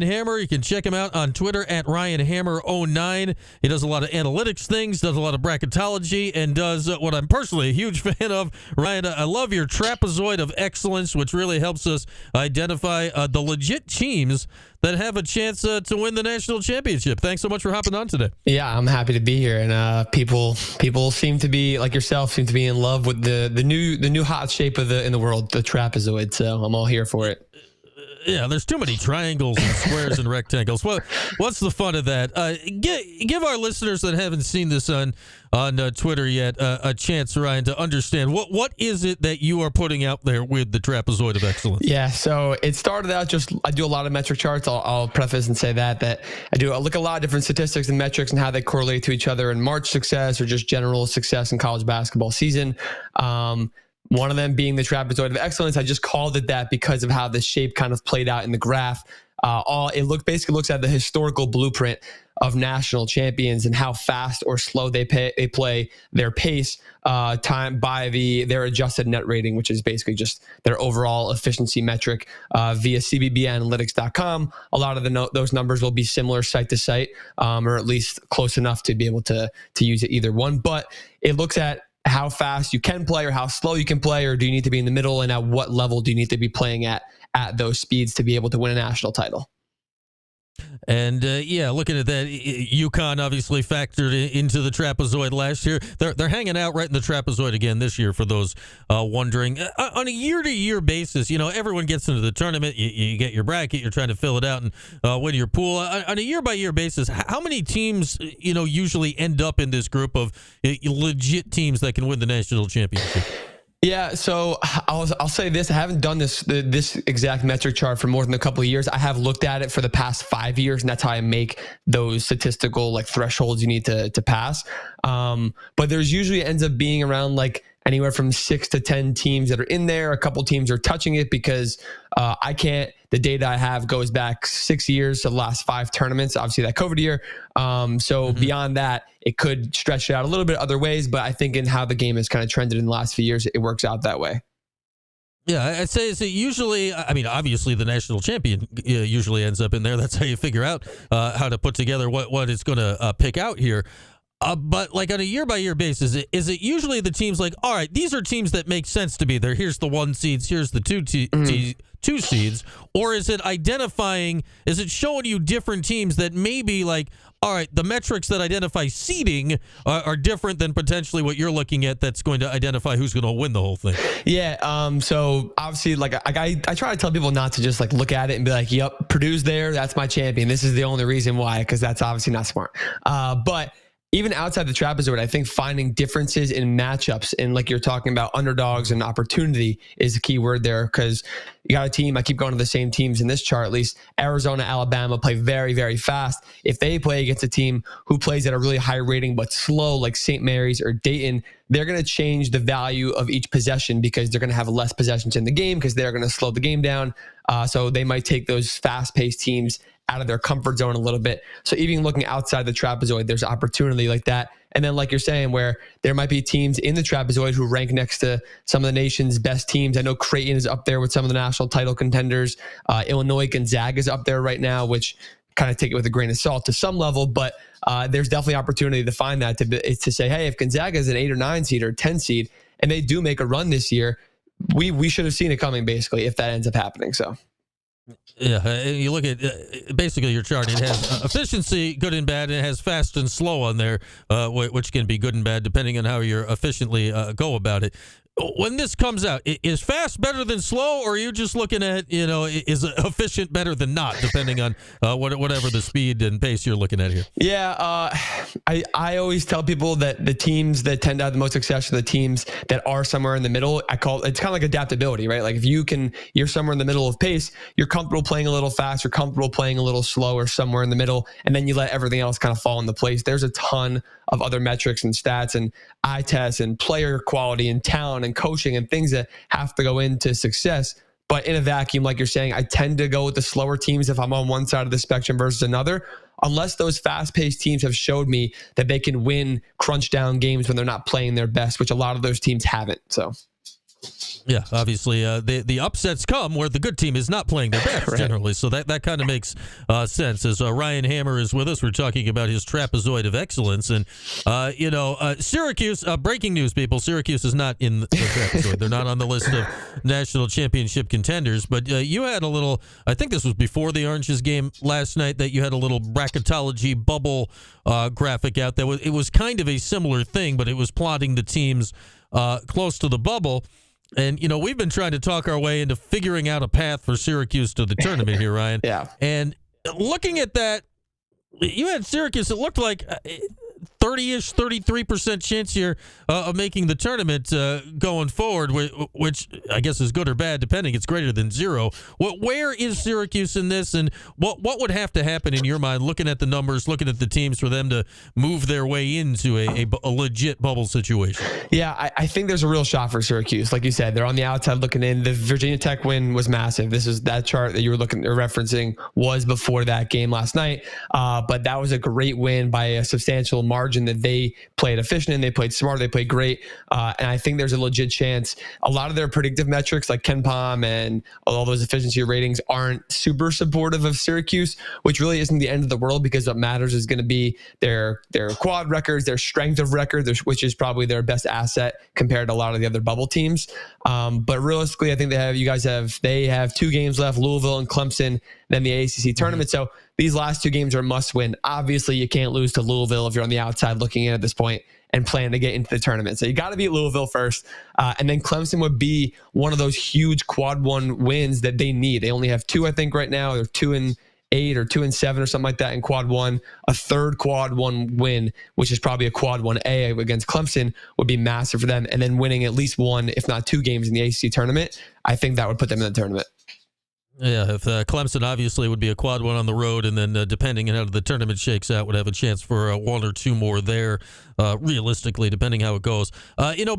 Hammer. You can check him out on Twitter at RyanHammer09. He does a lot of analytics things, does a lot of bracketology, and does what I'm personally a huge fan of. Ryan, I love your trapezoid of excellence, which really helps us identify the legit teams that have a chance to win the national championship. Thanks so much for hopping on today. Yeah, I'm happy to be here, and people seem to be like yourself, seem to be in love with the new hot shape in the world, the trapezoid. So I'm all here for it. Yeah, there's too many triangles and squares and rectangles. What's the fun of that? Give our listeners that haven't seen this on Twitter yet a chance, Ryan, to understand what is it that you are putting out there with the trapezoid of excellence. Yeah, so it started out I do a lot of metric charts. I'll preface and say that I look at a lot of different statistics and metrics and how they correlate to each other in March success or just general success in college basketball season. One of them being the trapezoid of excellence. I just called it that because of how the shape kind of played out in the graph. Basically looks at the historical blueprint of national champions and how fast or slow they play their pace time by their adjusted net rating, which is basically just their overall efficiency metric via cbbanalytics.com. A lot of those numbers will be similar site to site, or at least close enough to be able to use it either one. But it looks at how fast you can play or how slow you can play, or do you need to be in the middle, and at what level do you need to be playing at those speeds to be able to win a national title. And looking at that, UConn obviously factored into the trapezoid last year. They're hanging out right in the trapezoid again this year. For those wondering, on a year-to-year basis, everyone gets into the tournament. You get your bracket, you're trying to fill it out and win your pool. On a year-by-year basis, how many teams usually end up in this group of legit teams that can win the national championship? Yeah, so I'll say this. I haven't done this exact metric chart for more than a couple of years. I have looked at it for the past 5 years, and that's how I make those statistical thresholds you need to pass. But there's usually ends up being around anywhere from 6 to 10 teams that are in there. A couple teams are touching it because the data I have goes back 6 years to the last 5 tournaments, obviously that COVID year. Beyond that, it could stretch it out a little bit other ways, but I think in how the game has kind of trended in the last few years, it works out that way. Yeah, I'd say it's usually, obviously the national champion usually ends up in there. That's how you figure out how to put together what it's going to pick out here. But on a year-by-year basis, is it usually the teams all right, these are teams that make sense to be there. Here's the 1 seeds, here's the 2 seeds. Or is it showing you different teams that maybe all right, the metrics that identify seeding are different than potentially what you're looking at that's going to identify who's going to win the whole thing? Yeah. So obviously, I try to tell people not to just look at it and be yep, Purdue's there. That's my champion. This is the only reason why, because that's obviously not smart. But even outside the trapezoid, I think finding differences in matchups and you're talking about underdogs and opportunity is the key word there, because you got a team, I keep going to the same teams in this chart, at least Arizona, Alabama play very, very fast. If they play against a team who plays at a really high rating but slow, like St. Mary's or Dayton, they're going to change the value of each possession because they're going to have less possessions in the game because they're going to slow the game down. So they might take those fast-paced teams out of their comfort zone a little bit. So even looking outside the trapezoid, there's opportunity like that. And then like you're saying, where there might be teams in the trapezoid who rank next to some of the nation's best teams. I know Creighton is up there with some of the national title contenders. Illinois, Gonzaga is up there right now, which kind of take it with a grain of salt to some level, but there's definitely opportunity to find that to say, hey, if Gonzaga is an 8 or 9 seed or 10 seed, and they do make a run this year, we should have seen it coming basically if that ends up happening. So. Yeah, you look at basically your chart. It has efficiency, good and bad, and it has fast and slow on there, which can be good and bad depending on how you efficiently go about it. When this comes out, is fast better than slow, or are you just looking at, is efficient better than not, depending on whatever the speed and pace you're looking at here? Yeah, I always tell people that the teams that tend to have the most success are the teams that are somewhere in the middle. It's kind of like adaptability, right? Like if you're somewhere in the middle of pace, you're comfortable playing a little fast, you're comfortable playing a little slow or somewhere in the middle, and then you let everything else kind of fall into place. There's a ton of other metrics and stats and eye tests and player quality and talent and coaching and things that have to go into success. But in a vacuum, like you're saying, I tend to go with the slower teams if I'm on one side of the spectrum versus another, unless those fast-paced teams have showed me that they can win crunch down games when they're not playing their best, which a lot of those teams haven't. So. Yeah, obviously, the upsets come where the good team is not playing their best generally, so that kind of makes sense. As Ryan Hammer is with us, we're talking about his trapezoid of excellence, and Syracuse. Breaking news, people: Syracuse is not in the trapezoid. They're not on the list of national championship contenders. But you had a little. I think this was before the Oranges game last night. That you had a little bracketology bubble graphic out there. It was kind of a similar thing, but it was plotting the teams close to the bubble. And, we've been trying to talk our way into figuring out a path for Syracuse to the tournament here, Ryan. Yeah. And looking at that, you had Syracuse, it looked like 30-ish, 33% chance here of making the tournament going forward, which I guess is good or bad, depending. It's greater than zero. Where is Syracuse in this, and what would have to happen in your mind, looking at the numbers, looking at the teams, for them to move their way into a legit bubble situation? Yeah, I think there's a real shot for Syracuse. Like you said, they're on the outside looking in. The Virginia Tech win was massive. This is that chart that you were referencing was before that game last night. But that was a great win by a substantial margin that they played efficient and they played smart. They played great. And I think there's a legit chance. A lot of their predictive metrics like KenPom and all those efficiency ratings aren't super supportive of Syracuse, which really isn't the end of the world, because what matters is going to be their quad records, their strength of record, which is probably their best asset compared to a lot of the other bubble teams. But realistically, I think they have 2 games left, Louisville and Clemson, then the ACC tournament. So these last 2 games are must win. Obviously, you can't lose to Louisville if you're on the outside looking in at this point and plan to get into the tournament. So you got to beat Louisville first. And then Clemson would be one of those huge quad 1 wins that they need. They only have 2, I think, right now. They're 2-8 or 2-7 or something like that in quad 1. A third quad 1 win, which is probably a quad 1A against Clemson, would be massive for them. And then winning at least 1, if not 2 games in the ACC tournament, I think that would put them in the tournament. Yeah, if Clemson obviously would be a quad 1 on the road, and then depending on how the tournament shakes out, would have a chance for 1 or 2 more there, realistically, depending how it goes.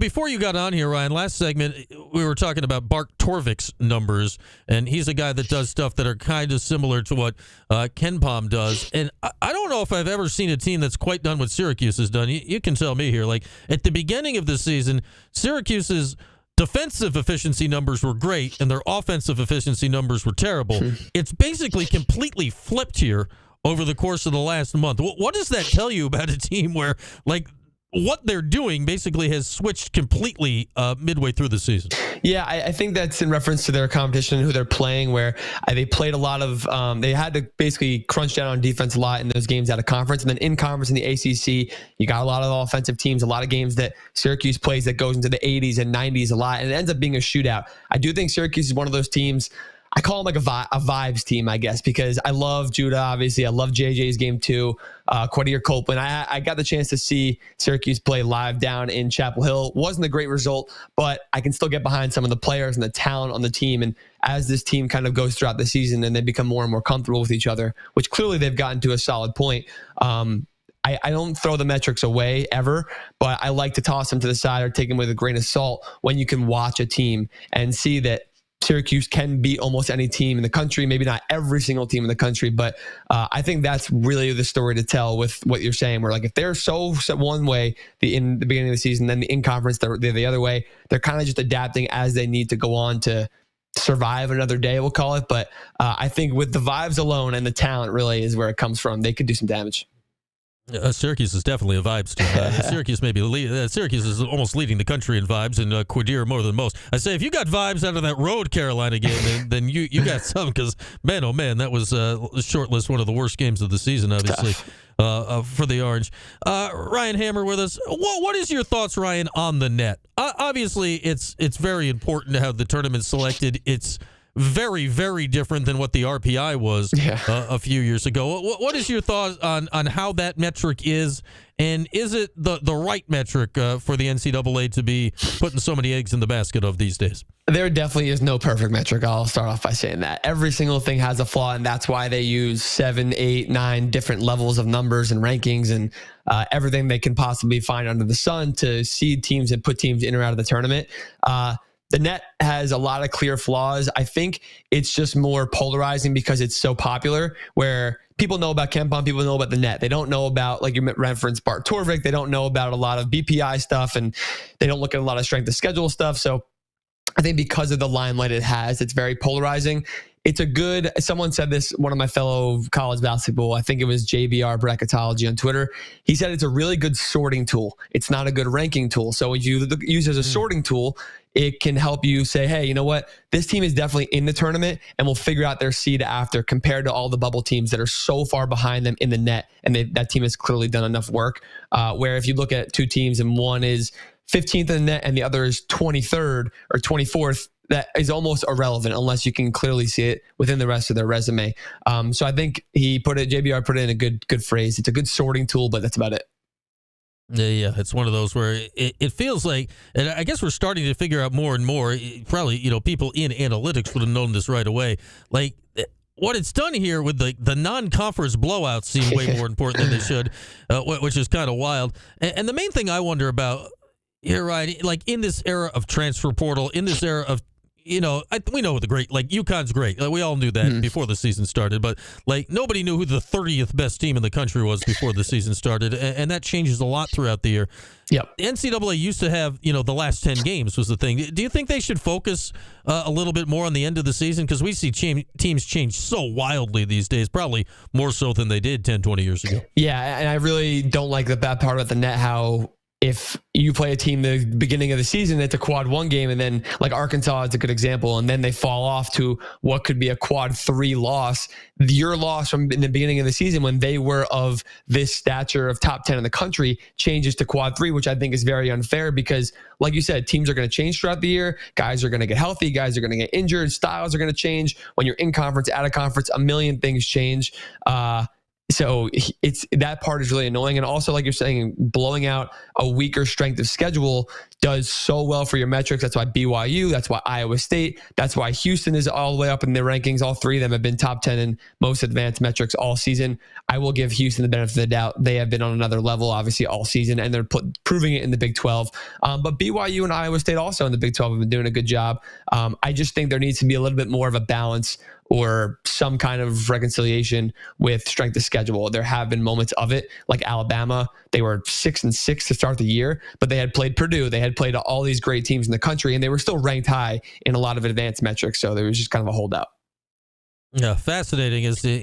Before you got on here, Ryan, last segment, we were talking about Bart Torvik's numbers, and he's a guy that does stuff that are kind of similar to what KenPom does. And I don't know if I've ever seen a team that's quite done what Syracuse has done. You can tell me here. Like, at the beginning of the season, Syracuse's defensive efficiency numbers were great, and their offensive efficiency numbers were terrible. It's basically completely flipped here over the course of the last month. What does that tell you about a team where, like, what they're doing basically has switched completely midway through the season? Yeah, I think that's in reference to their competition, who they're playing, where they played a lot of, they had to basically crunch down on defense a lot in those games out of conference. And then in conference in the ACC, you got a lot of offensive teams, a lot of games that Syracuse plays that goes into the 80s and 90s a lot. And it ends up being a shootout. I do think Syracuse is one of those teams. I call them like a vibes team, I guess, because I love Judah, obviously. I love JJ's game too. Quadir Copeland. I got the chance to see Syracuse play live down in Chapel Hill. Wasn't a great result, but I can still get behind some of the players and the talent on the team. And as this team kind of goes throughout the season and they become more and more comfortable with each other, which clearly they've gotten to a solid point, I don't throw the metrics away ever, but I like to toss them to the side or take them with a grain of salt when you can watch a team and see that Syracuse can beat almost any team in the country, maybe not every single team in the country, but I think that's really the story to tell with what you're saying, where like if they're so one way in the beginning of the season, then in conference they're the other way. They're kind of just adapting as they need to go on to survive another day, we'll call it. But I think with the vibes alone and the talent really is where it comes from. They could do some damage. Syracuse is definitely a vibes team. Syracuse is almost leading the country in vibes, and Quadir more than most. I say, if you got vibes out of that road Carolina game, then you got some, because man, oh man, that was shortlist one of the worst games of the season, obviously, for the Orange. Ryan Hammer with us. What is your thoughts, Ryan, on the net? Obviously, it's very important to have the tournament selected. It's very, very different than what the RPI was a few years ago. What is your thought on how that metric is, and is it the right metric for the NCAA to be putting so many eggs in the basket of these days? There definitely is no perfect metric. I'll start off by saying that. Every single thing has a flaw, and that's why they use 7, 8, 9 different levels of numbers and rankings and everything they can possibly find under the sun to seed teams and put teams in or out of the tournament. The net has a lot of clear flaws. I think it's just more polarizing because it's so popular, where people know about KenPom, people know about the net. They don't know about, like you referenced, Bart Torvik. They don't know about a lot of BPI stuff, and they don't look at a lot of strength of schedule stuff. So I think because of the limelight it has, it's very polarizing. It's a good, someone said this, one of my fellow college basketball, I think it was JBR Bracketology on Twitter. He said it's a really good sorting tool. It's not a good ranking tool. So when you use it as a sorting tool, it can help you say, hey, you know what? This team is definitely in the tournament and we'll figure out their seed after, compared to all the bubble teams that are so far behind them in the net. And that team has clearly done enough work. Where if you look at two teams and one is 15th in the net and the other is 23rd or 24th, that is almost irrelevant unless you can clearly see it within the rest of their resume. So I think JBR put it in a good phrase. It's a good sorting tool, but that's about it. Yeah, it's one of those where it feels like, and I guess we're starting to figure out more and more, probably, people in analytics would have known this right away. Like, what it's done here with the non-conference blowouts seem way more important than they should, which is kind of wild. And the main thing I wonder about, you're right, like in this era of transfer portal, in this era of, we know the great, like UConn's great. We all knew that before the season started, but like nobody knew who the 30th best team in the country was before the season started. And that changes a lot throughout the year. Yep. The NCAA used to have, the last 10 games was the thing. Do you think they should focus a little bit more on the end of the season? Because we see teams change so wildly these days, probably more so than they did 10, 20 years ago. Yeah. And I really don't like the bad part about the net, how if you play a team the beginning of the season, it's a quad 1 game, and then like Arkansas is a good example, and then they fall off to what could be a quad 3 loss. Your loss from in the beginning of the season when they were of this stature of top 10 in the country changes to quad 3, which I think is very unfair because, like you said, teams are going to change throughout the year. Guys are going to get healthy. Guys are going to get injured. Styles are going to change. When you're in conference, out of conference, a million things change. So that part is really annoying. And also, like you're saying, blowing out a weaker strength of schedule does so well for your metrics. That's why BYU, that's why Iowa State, that's why Houston is all the way up in the rankings. All three of them have been top 10 in most advanced metrics all season. I will give Houston the benefit of the doubt. They have been on another level, obviously, all season, and they're proving it in the Big 12. But BYU and Iowa State also in the Big 12 have been doing a good job. I just think there needs to be a little bit more of a balance or some kind of reconciliation with strength of schedule. There have been moments of it, like Alabama. They were 6-6 to start the year, but they had played Purdue. They had played all these great teams in the country, and they were still ranked high in a lot of advanced metrics. So there was just kind of a holdout. Yeah, fascinating is, these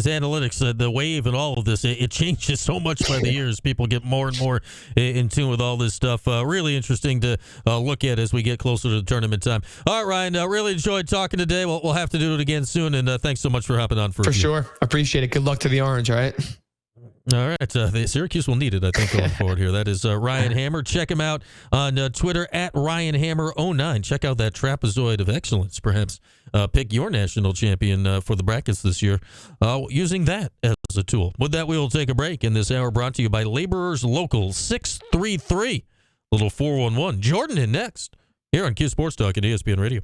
analytics, the wave and all of this, it changes so much by the years. People get more and more in tune with all this stuff. Really interesting to look at as we get closer to the tournament time. All right, Ryan, really enjoyed talking today. We'll have to do it again soon, and thanks so much for hopping on. For sure. Appreciate it. Good luck to the Orange, all right? All right. The Syracuse will need it, I think, going forward here. That is Ryan Hammer. Check him out on Twitter at RyanHammer09. Check out that trapezoid of excellence. Perhaps pick your national champion for the brackets this year using that as a tool. With that, we will take a break. And this hour brought to you by Laborers Local 633. Little 411. Jordan in next here on Q Sports Talk and ESPN Radio.